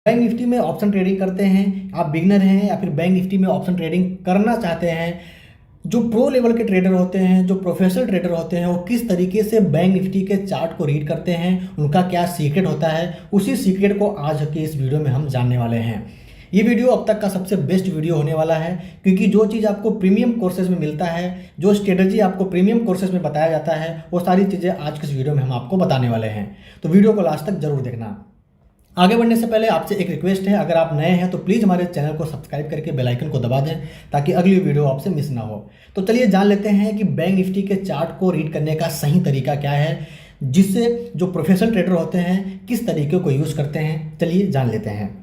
Bank Nifty में option trading करते हैं, आप बिगनर हैं या फिर बैंक निफ्टी में ऑप्शन ट्रेडिंग करना चाहते हैं, जो प्रो लेवल के ट्रेडर होते हैं, जो प्रोफेशनल ट्रेडर होते हैं, वो किस तरीके से बैंक निफ्टी के चार्ट को रीड करते हैं, उनका क्या सीक्रेट होता है, उसी सीक्रेट को आज के इस वीडियो में हम जानने वाले हैं। ये वीडियो अब तक का सबसे बेस्ट वीडियो होने वाला है, क्योंकि जो चीज़ आपको प्रीमियम कोर्सेज में मिलता है, जो स्ट्रेटजी आपको प्रीमियम कोर्सेज में बताया जाता है, वो सारी चीज़ें आज के इस वीडियो में हम आपको बताने वाले हैं। तो वीडियो को लास्ट तक जरूर देखना। आगे बढ़ने से पहले आपसे एक रिक्वेस्ट है, अगर आप नए हैं तो प्लीज़ हमारे चैनल को सब्सक्राइब करके बेल आइकन को दबा दें ताकि अगली वीडियो आपसे मिस ना हो। तो चलिए जान लेते हैं कि बैंक निफ्टी के चार्ट को रीड करने का सही तरीका क्या है, जिससे जो प्रोफेशनल ट्रेडर होते हैं किस तरीके को यूज़ करते हैं। चलिए जान लेते हैं।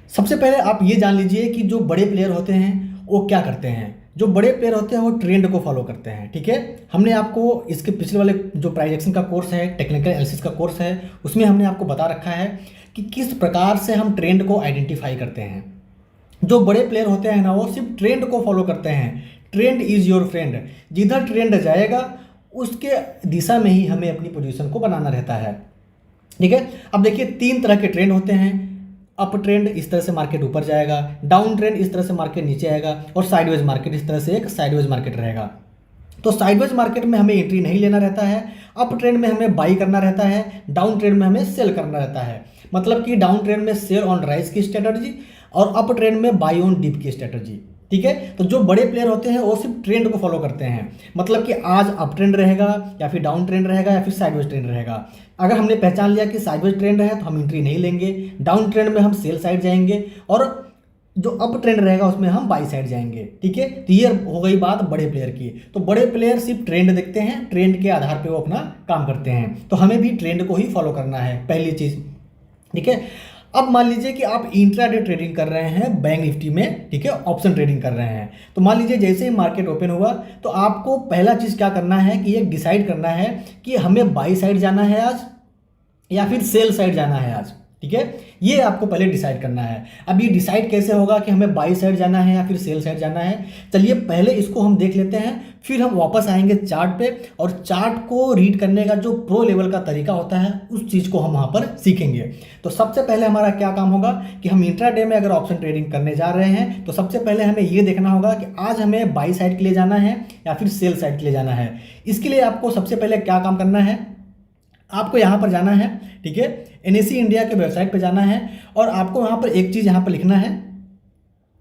सबसे पहले आप ये जान लीजिए कि जो बड़े प्लेयर होते हैं वो क्या करते हैं। जो बड़े प्लेयर होते हैं वो ट्रेंड को फॉलो करते हैं, ठीक है। हमने आपको इसके पिछले वाले जो प्राइस एक्शन का कोर्स है, टेक्निकल एनालिसिस का कोर्स है, उसमें हमने आपको बता रखा है कि किस प्रकार से हम ट्रेंड को आइडेंटिफाई करते हैं। जो बड़े प्लेयर होते हैं ना, वो सिर्फ ट्रेंड को फॉलो करते हैं। ट्रेंड इज़ योर फ्रेंड, जिधर ट्रेंड जाएगा उसके दिशा में ही हमें अपनी पोजीशन को बनाना रहता है, ठीक है। अब देखिए, तीन तरह के ट्रेंड होते हैं। अप ट्रेंड, इस तरह से मार्केट ऊपर जाएगा। डाउन ट्रेंड, इस तरह से मार्केट नीचे आएगा। और साइडवेज मार्केट, इस तरह से एक साइडवेज मार्केट रहेगा। तो साइडवेज मार्केट में हमें एंट्री नहीं लेना रहता है। अप ट्रेंड में हमें बाई करना रहता है। डाउन ट्रेंड में हमें सेल करना रहता है। मतलब कि डाउन ट्रेंड में सेल ऑन राइज की स्ट्रेटजी और अप ट्रेंड में बाई ऑन डिप की स्ट्रेटजी, ठीक है। तो जो बड़े प्लेयर होते हैं वो सिर्फ ट्रेंड को फॉलो करते हैं। मतलब कि आज अप ट्रेंड रहेगा या फिर डाउन ट्रेंड रहेगा या फिर साइडवेज ट्रेंड रहेगा। अगर हमने पहचान लिया कि साइडवेज ट्रेंड है तो हम एंट्री नहीं लेंगे। डाउन ट्रेंड में हम सेल साइड जाएंगे और जो अप ट्रेंड रहेगा उसमें हम बाई साइड जाएंगे, ठीक है। तो ये हो गई बात बड़े प्लेयर की। तो बड़े प्लेयर सिर्फ ट्रेंड देखते हैं, ट्रेंड के आधार पे वो अपना काम करते हैं। तो हमें भी ट्रेंड को ही फॉलो करना है, पहली चीज़, ठीक है। अब मान लीजिए कि आप इंट्राडे ट्रेडिंग कर रहे हैं बैंक निफ्टी में, ठीक है, ऑप्शन ट्रेडिंग कर रहे हैं। तो मान लीजिए जैसे ही मार्केट ओपन हुआ तो आपको पहला चीज़ क्या करना है कि ये डिसाइड करना है कि हमें बाई साइड जाना है आज या फिर सेल साइड जाना है आज, ठीक है। ये आपको पहले डिसाइड करना है। अब ये डिसाइड कैसे होगा कि हमें बाई साइड जाना है या फिर सेल साइड जाना है, चलिए पहले इसको हम देख लेते हैं, फिर हम वापस आएंगे चार्ट पे और चार्ट को रीड करने का जो प्रो लेवल का तरीका होता है उस चीज़ को हम वहाँ पर सीखेंगे। तो सबसे पहले हमारा क्या काम होगा कि हम इंट्राडे में अगर ऑप्शन ट्रेडिंग करने जा रहे हैं तो सबसे पहले हमें ये देखना होगा कि आज हमें बाई साइड के लिए जाना है या फिर सेल साइड के लिए जाना है। इसके लिए आपको सबसे पहले क्या काम करना है, आपको यहाँ पर जाना है, ठीक है, NSE इंडिया के वेबसाइट पे जाना है और आपको यहाँ पर एक चीज़ यहाँ पर लिखना है,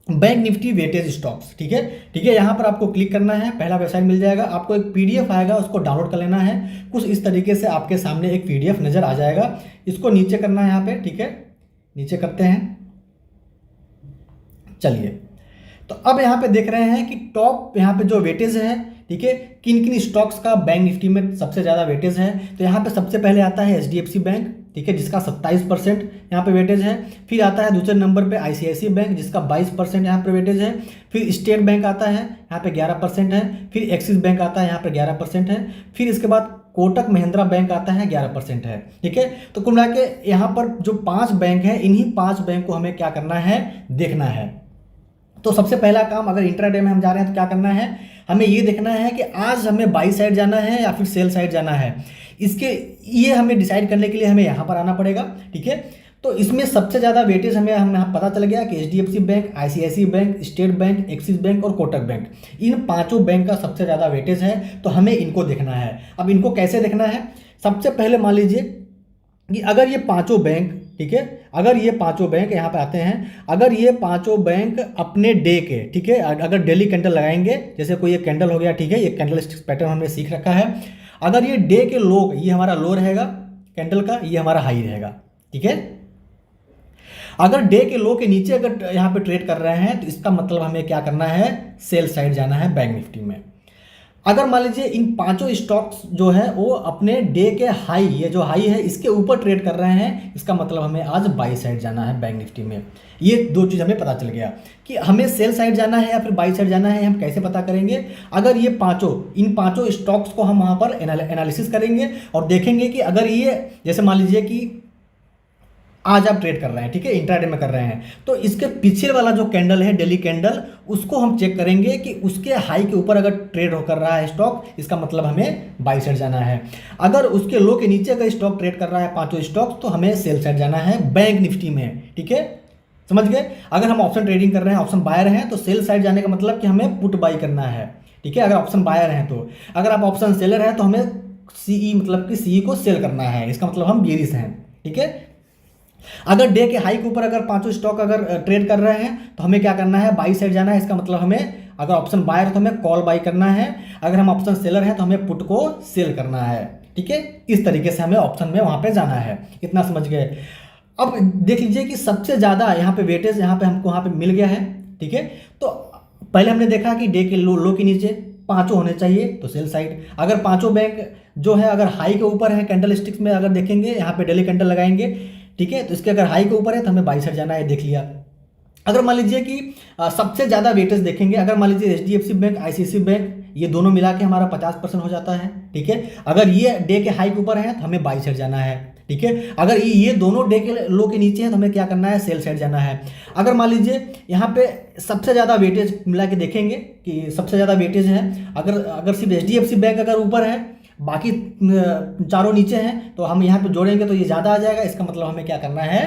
बैंक निफ्टी वेटेज स्टॉक्स, ठीक है, ठीक है। यहाँ पर आपको क्लिक करना है, पहला वेबसाइट मिल जाएगा, आपको एक PDF आएगा, उसको डाउनलोड कर लेना है। कुछ इस तरीके से आपके सामने एक PDF नज़र आ जाएगा, इसको नीचे करना है यहाँ पे, ठीक है, नीचे करते हैं। चलिए, तो अब यहाँ पे देख रहे हैं कि टॉप यहाँ पे जो वेटेज है, ठीक है, किन किन स्टॉक्स का बैंक निफ्टी में सबसे ज़्यादा वेटेज है। तो यहाँ पे सबसे पहले आता है HDFC बैंक, ठीक है, जिसका 27% यहाँ पे वेटेज है। फिर आता है दूसरे नंबर पे ICICI बैंक, जिसका 22% यहाँ पे वेटेज है। फिर स्टेट बैंक आता है, यहाँ पे 11% है। फिर एक्सिस बैंक आता है, यहाँ पे 11% है। फिर इसके बाद कोटक महिंद्रा बैंक आता है, 11% है, ठीक है। तो कुल मिला के यहाँ पर जो 5 बैंक हैं, इन्हीं 5 बैंक को हमें क्या करना है, देखना है। तो सबसे पहला काम, अगर इंट्राडे में हम जा रहे हैं तो क्या करना है, हमें ये देखना है कि आज हमें बाई साइड जाना है या फिर सेल साइड जाना है। इसके ये हमें डिसाइड करने के लिए हमें यहाँ पर आना पड़ेगा, ठीक है। तो इसमें सबसे ज़्यादा वेटेज हमें यहाँ पता चल गया कि HDFC bank, ICICI bank, state bank, axis bank और कोटक बैंक, इन 5 बैंक का सबसे ज़्यादा वेटेज है। तो हमें इनको देखना है। अब इनको कैसे देखना है, सबसे पहले मान लीजिए कि अगर ये 5 बैंक, ठीक है, अगर ये 5 बैंक यहाँ पे आते हैं, अगर ये 5 बैंक अपने डे के, ठीक है, अगर डेली कैंडल लगाएंगे, जैसे कोई एक कैंडल हो गया, ठीक है, ये कैंडल स्टिक्स पैटर्न हमने सीख रखा है। अगर ये डे के लो, ये हमारा लो रहेगा कैंडल का, ये हमारा हाई रहेगा, ठीक है। अगर डे के लो के नीचे अगर यहाँ पे ट्रेड कर रहे हैं तो इसका मतलब हमें क्या करना है, सेल साइड जाना है बैंक निफ्टी में। अगर मान लीजिए इन 5 स्टॉक्स जो है वो अपने डे के हाई, ये जो हाई है इसके ऊपर ट्रेड कर रहे हैं, इसका मतलब हमें आज बाई साइड जाना है बैंक निफ्टी में। ये 2 चीज़ हमें पता चल गया कि हमें सेल साइड जाना है या फिर बाई साइड जाना है। हम कैसे पता करेंगे, अगर ये इन पाँचों स्टॉक्स को हम वहाँ पर एनालिसिस करेंगे और देखेंगे कि अगर ये, जैसे मान लीजिए कि आज आप ट्रेड कर रहे हैं, ठीक है, इंट्राडे में कर रहे हैं, तो इसके पीछे वाला जो कैंडल है डेली कैंडल, उसको हम चेक करेंगे कि उसके हाई के ऊपर अगर ट्रेड हो कर रहा है स्टॉक, इसका मतलब हमें बाई साइड जाना है। अगर उसके लो के नीचे अगर स्टॉक ट्रेड कर रहा है पांचों स्टॉक, तो हमें सेल साइड जाना है बैंक निफ्टी में, ठीक है, समझ गए। अगर हम ऑप्शन ट्रेडिंग कर रहे हैं, ऑप्शन बायर हैं, तो सेल साइड जाने का मतलब कि हमें पुट बाई करना है, ठीक है, अगर ऑप्शन बायर हैं तो। अगर आप ऑप्शन सेलर हैं तो हमें सीई मतलब कि सीई को सेल करना है, इसका मतलब हम बेरिश हैं, ठीक है। अगर डे के हाई के ऊपर अगर पांचों स्टॉक अगर ट्रेड कर रहे हैं तो हमें क्या करना है, बाई साइड जाना है, इसका मतलब हमें अगर ऑप्शन बायर है तो हमें कॉल बाई करना है, अगर हम ऑप्शन सेलर हैं तो हमें पुट को सेल करना है, ठीक है। इस तरीके से हमें ऑप्शन में वहां पे जाना है, इतना समझ गए। अब देख लीजिए कि सबसे ज़्यादा यहाँ पे वेटेज यहाँ पे हमको वहाँ पे मिल गया है, ठीक है। तो पहले हमने देखा कि डे के लो के नीचे पांचों होने चाहिए तो सेल साइड। अगर पांचों बैंक जो है अगर हाई के ऊपर है कैंडल स्टिक्स में, अगर देखेंगे यहाँ पे डेली कैंडल लगाएंगे, ठीक है, तो इसके अगर हाई के ऊपर है तो हमें बाई साइड जाना है, देख लिया। अगर मान लीजिए कि सबसे ज़्यादा वेटेज देखेंगे, अगर मान लीजिए एचडीएफसी बैंक, आईसीआईसी बैंक, ये दोनों मिला के हमारा 50% हो जाता है, ठीक है। अगर ये डे के हाई के ऊपर है तो हमें बाई साइड जाना है, ठीक है। अगर ये दोनों डे के लो के नीचे है तो हमें क्या करना है, सेल साइड जाना है। अगर मान लीजिए यहाँ पे सबसे ज़्यादा वेटेज मिला के देखेंगे कि सबसे ज़्यादा वेटेज है, अगर सिर्फ एचडीएफसी बैंक अगर ऊपर है, बाकी चारों नीचे हैं, तो हम यहाँ पे जोड़ेंगे तो ये ज़्यादा आ जाएगा, इसका मतलब हमें क्या करना है,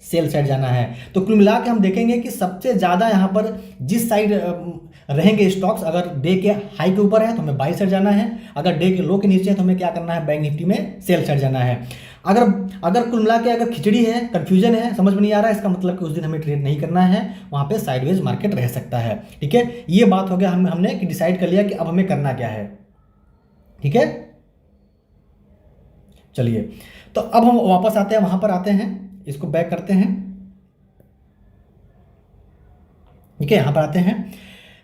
सेल साइड जाना है। तो कुल मिला के हम देखेंगे कि सबसे ज़्यादा यहाँ पर जिस साइड रहेंगे स्टॉक्स, अगर डे के हाई के ऊपर है तो हमें बाई साइड जाना है, अगर डे के लो के नीचे है तो हमें क्या करना है, बैंक निफ्टी में सेल साइड जाना है। अगर कुल मिला के अगर खिचड़ी है, कंफ्यूजन है, समझ में नहीं आ रहा है, इसका मतलब कि उस दिन हमें ट्रेड नहीं करना है, वहाँ पे साइडवेज मार्केट रह सकता है, ठीक है। ये बात हो गया, हमने कि डिसाइड कर लिया कि अब हमें करना क्या है, ठीक है। चलिए, तो अब हम वापस आते हैं, वहां पर आते हैं, इसको बैक करते हैं, ठीक है, यहां पर आते हैं।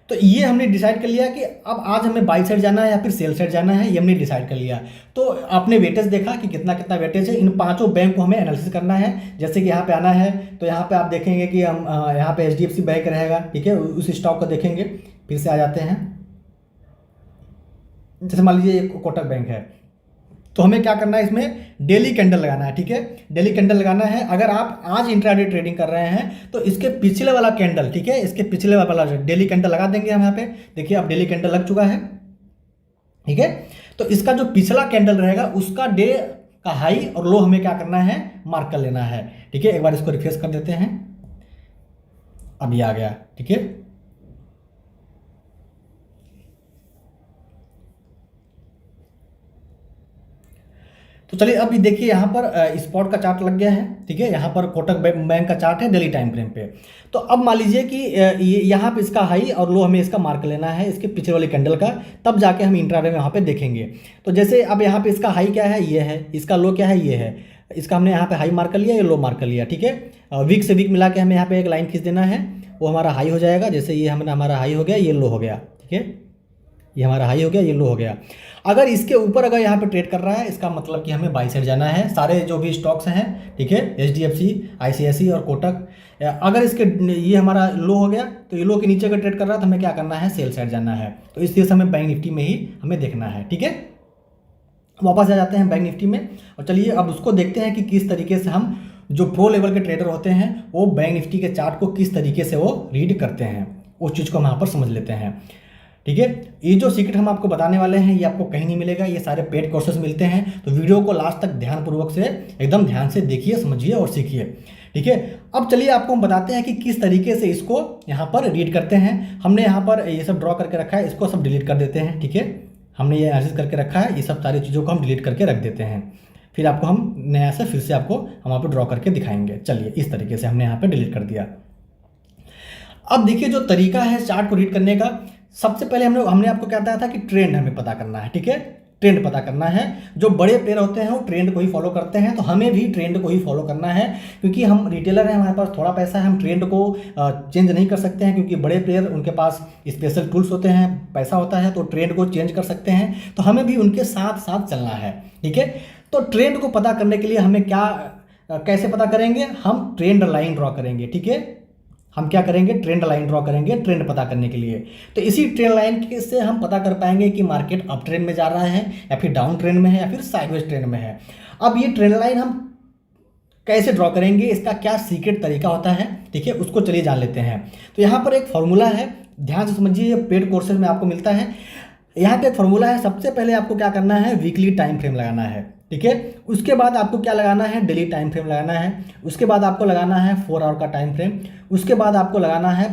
तो ये हमने डिसाइड कर लिया कि अब आज हमें बाई साइड जाना है या फिर सेल साइड जाना है, ये हमने डिसाइड कर लिया। तो आपने वेटेज देखा कि कितना कितना वेटेज है, इन पांचों बैंक को हमें एनालिसिस करना है। जैसे कि यहाँ पे आना है तो यहाँ पे आप देखेंगे कि हम यहाँ पे एचडीएफसी बैंक रहेगा, ठीक है, उस स्टॉक को देखेंगे। फिर से आ जाते हैं, जैसे मान लीजिए कोटक बैंक है, तो हमें क्या करना है, इसमें डेली कैंडल लगाना है, ठीक है, डेली कैंडल लगाना है। अगर आप आज इंट्राडे ट्रेडिंग कर रहे हैं तो इसके पिछले वाला कैंडल, ठीक है, इसके पिछले वाला डेली कैंडल लगा देंगे हम यहाँ पे। देखिए अब डेली कैंडल लग चुका है, ठीक है। तो इसका जो पिछला कैंडल रहेगा उसका डे का हाई और लो हमें क्या करना है, मार्क कर लेना है, ठीक है। एक बार इसको रिफ्रेश कर देते हैं, अब ये आ गया, ठीक है। तो चलिए अभी देखिए यहाँ पर स्पॉट का चार्ट लग गया है, ठीक है, यहाँ पर कोटक बैंक का चार्ट है डेली टाइम फ्रेम पे। तो अब मान लीजिए कि यहाँ पे इसका हाई और लो हमें इसका मार्क लेना है, इसके पीछे वाले कैंडल का, तब जाके हम इंट्राडे में यहाँ पे देखेंगे। तो जैसे अब यहाँ पे इसका हाई क्या है, ये है, इसका लो क्या है, ये है, इसका हमने यहाँ पे हाई मार्क कर लिया, ये लो मार्क कर लिया, ठीक है। वीक से वीक मिला के हमें यहाँ पे एक लाइन खींच देना है, वो हमारा हाई हो जाएगा। जैसे ये हमारा हाई हो गया, ये लो हो गया, ठीक है, ये हमारा हाई हो गया, ये लो हो गया। अगर इसके ऊपर अगर यहाँ पे ट्रेड कर रहा है, इसका मतलब कि हमें बाई साइड जाना है, सारे जो भी स्टॉक्स हैं, ठीक है, एचडीएफसी, आईसीआईसी और कोटक। अगर इसके ये हमारा लो हो गया तो ये लो के नीचे अगर ट्रेड कर रहा है तो हमें क्या करना है, सेल साइड जाना है। तो इस तरह से हमें बैंक निफ्टी में ही हमें देखना है, ठीक है। वापस आ जाते हैं बैंक निफ्टी में और चलिए अब उसको देखते हैं कि किस तरीके से हम जो प्रो लेवल के ट्रेडर होते हैं वो बैंक निफ्टी के चार्ट को किस तरीके से वो रीड करते हैं, उस चीज़ को हम यहाँ पर समझ लेते हैं, ठीक है। ये जो सीक्रेट हम आपको बताने वाले हैं ये आपको कहीं नहीं मिलेगा, ये सारे पेड कोर्सेज मिलते हैं। तो वीडियो को लास्ट तक ध्यानपूर्वक से एकदम ध्यान से देखिए, समझिए और सीखिए, ठीक है। अब चलिए आपको हम बताते हैं कि किस तरीके से इसको यहाँ पर रीड करते हैं। हमने यहाँ पर ये सब ड्रॉ करके रखा है, इसको सब डिलीट कर देते हैं, ठीक है। हमने ये एनालिसिस करके रखा है, ये सब सारी चीज़ों को हम डिलीट करके रख देते हैं। फिर आपको हम नया से फिर से आपको हम यहाँ पर ड्रॉ करके दिखाएंगे। चलिए इस तरीके से हमने यहाँ पर डिलीट कर दिया। अब देखिए जो तरीका है चार्ट को रीड करने का, सबसे पहले हमने आपको क्या बताया था कि ट्रेंड हमें पता करना है, ठीक है, ट्रेंड पता करना है। जो बड़े प्लेयर होते हैं वो ट्रेंड को ही फॉलो करते हैं, तो हमें भी ट्रेंड को ही फॉलो करना है, क्योंकि हम रिटेलर हैं, हमारे पास थोड़ा पैसा है, हम ट्रेंड को चेंज नहीं कर सकते हैं, क्योंकि बड़े प्लेयर उनके पास स्पेशल टूल्स होते हैं, पैसा होता है, तो ट्रेंड को चेंज कर सकते हैं। तो हमें भी उनके साथ साथ चलना है, ठीक है। तो ट्रेंड को पता करने के लिए हमें कैसे पता करेंगे, हम ट्रेंड लाइन ड्रॉ करेंगे, ठीक है। हम क्या करेंगे, ट्रेंड लाइन ड्रॉ करेंगे ट्रेंड पता करने के लिए। तो इसी ट्रेंड लाइन से हम पता कर पाएंगे कि मार्केट अप ट्रेंड में जा रहा है या फिर डाउन ट्रेंड में है या फिर साइडवेज ट्रेंड में है। अब ये ट्रेंड लाइन हम कैसे ड्रॉ करेंगे, इसका क्या सीक्रेट तरीका होता है, ठीक है, उसको चलिए जान लेते हैं। तो यहाँ पर एक फॉर्मूला है, ध्यान से समझिए, ये पेड कोर्सेज में आपको मिलता है। यहाँ पे एक फॉर्मूला है, सबसे पहले आपको क्या करना है, वीकली टाइम फ्रेम लगाना है, ठीक है। उसके बाद आपको क्या लगाना है, डेली टाइम फ्रेम लगाना है। उसके बाद आपको लगाना है 4 आवर का टाइम फ्रेम। उसके बाद आपको लगाना है